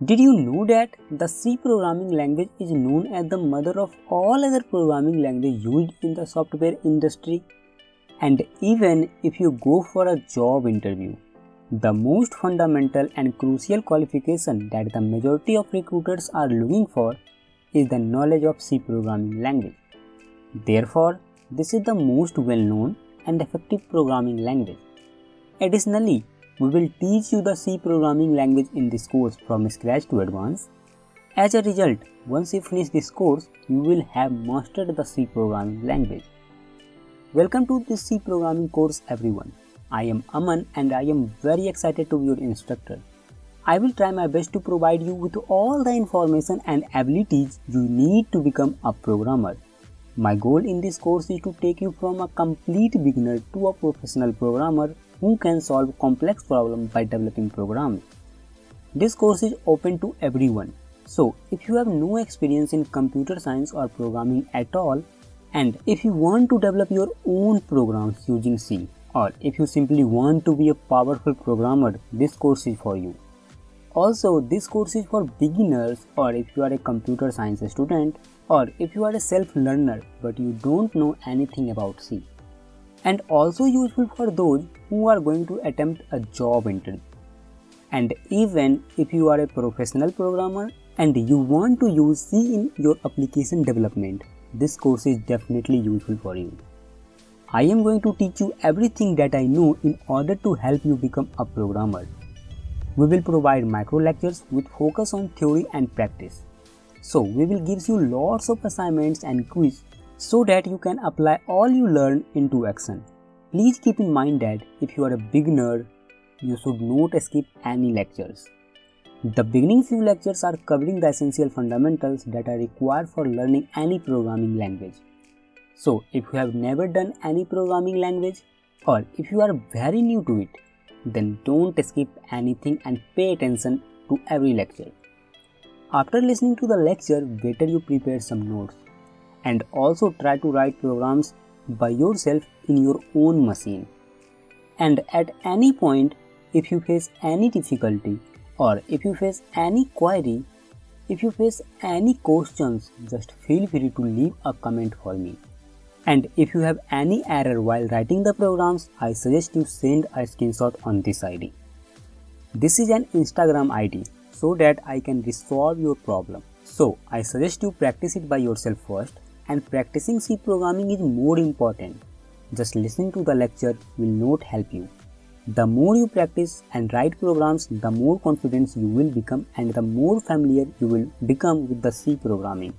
Did you know that the C programming language is known as the mother of all other programming languages used in the software industry? And even if you go for a job interview, the most fundamental and crucial qualification that the majority of recruiters are looking for is the knowledge of C programming language. Therefore, this is the most well-known and effective programming language. Additionally, we will teach you the C programming language in this course from scratch to advanced. As a result, once you finish this course, you will have mastered the C programming language. Welcome to this C programming course everyone. I am Aman and I am very excited to be your instructor. I will try my best to provide you with all the information and abilities you need to become a programmer. My goal in this course is to take you from a complete beginner to a professional programmer who can solve complex problems by developing programs. This course is open to everyone. So, if you have no experience in computer science or programming at all, and if you want to develop your own programs using C, or if you simply want to be a powerful programmer, this course is for you. Also, this course is for beginners, or if you are a computer science student, or if you are a self-learner but you don't know anything about C. And also useful for those who are going to attempt a job interview. And even if you are a professional programmer and you want to use C in your application development, this course is definitely useful for you. I am going to teach you everything that I know in order to help you become a programmer. We will provide micro lectures with focus on theory and practice. So we will give you lots of assignments and quiz so that you can apply all you learn into action. Please keep in mind that if you are a beginner, you should not skip any lectures. The beginning few lectures are covering the essential fundamentals that are required for learning any programming language. So if you have never done any programming language, or if you are very new to it, then don't skip anything and pay attention to every lecture. After listening to the lecture, better you prepare some notes. And also try to write programs by yourself in your own machine. And at any point, if you face any difficulty, or if you face any query, if you face any questions, just feel free to leave a comment for me. And if you have any error while writing the programs, I suggest you send a screenshot on this ID. This is an Instagram ID so that I can resolve your problem. So I suggest you practice it by yourself first, and practicing C programming is more important. Just listening to the lecture will not help you. The more you practice and write programs, the more confident you will become and the more familiar you will become with the C programming.